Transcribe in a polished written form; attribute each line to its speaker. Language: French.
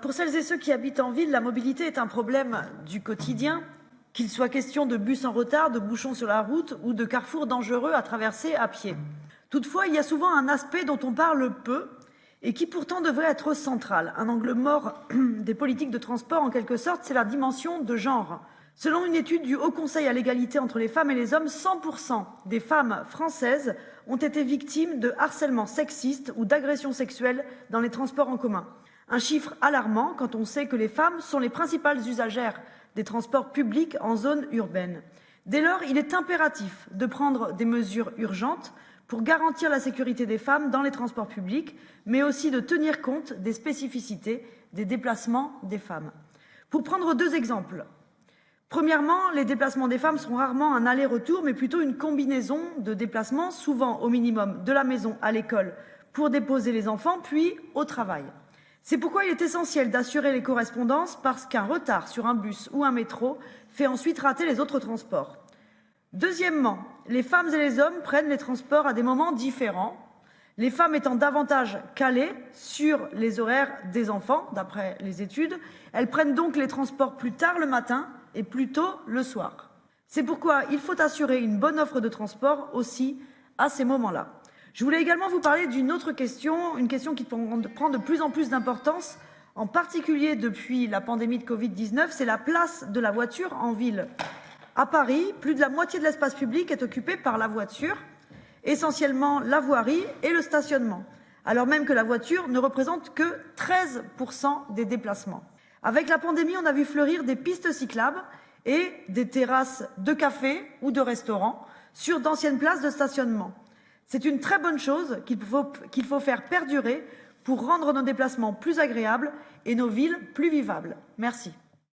Speaker 1: Pour celles et ceux qui habitent en ville, la mobilité est un problème du quotidien, qu'il soit question de bus en retard, de bouchons sur la route ou de carrefours dangereux à traverser à pied. Toutefois, il y a souvent un aspect dont on parle peu et qui pourtant devrait être central. Un angle mort des politiques de transport, en quelque sorte, c'est la dimension de genre. Selon une étude du Haut Conseil à l'égalité entre les femmes et les hommes, 100% des femmes françaises ont été victimes de harcèlement sexiste ou d'agressions sexuelles dans les transports en commun. Un chiffre alarmant quand on sait que les femmes sont les principales usagères des transports publics en zone urbaine. Dès lors, il est impératif de prendre des mesures urgentes pour garantir la sécurité des femmes dans les transports publics, mais aussi de tenir compte des spécificités des déplacements des femmes. Pour prendre deux exemples. Premièrement, les déplacements des femmes sont rarement un aller-retour, mais plutôt une combinaison de déplacements, souvent au minimum de la maison à l'école pour déposer les enfants, puis au travail. C'est pourquoi il est essentiel d'assurer les correspondances parce qu'un retard sur un bus ou un métro fait ensuite rater les autres transports. Deuxièmement, les femmes et les hommes prennent les transports à des moments différents, les femmes étant davantage calées sur les horaires des enfants, d'après les études. Elles prennent donc les transports plus tard le matin et plus tôt le soir. C'est pourquoi il faut assurer une bonne offre de transport aussi à ces moments-là. Je voulais également vous parler d'une autre question, une question qui prend de plus en plus d'importance, en particulier depuis la pandémie de Covid-19, c'est la place de la voiture en ville. À Paris, plus de la moitié de l'espace public est occupé par la voiture, essentiellement la voirie et le stationnement, alors même que la voiture ne représente que 13% des déplacements. Avec la pandémie, on a vu fleurir des pistes cyclables et des terrasses de café ou de restaurants sur d'anciennes places de stationnement. C'est une très bonne chose qu'il faut faire perdurer pour rendre nos déplacements plus agréables et nos villes plus vivables. Merci.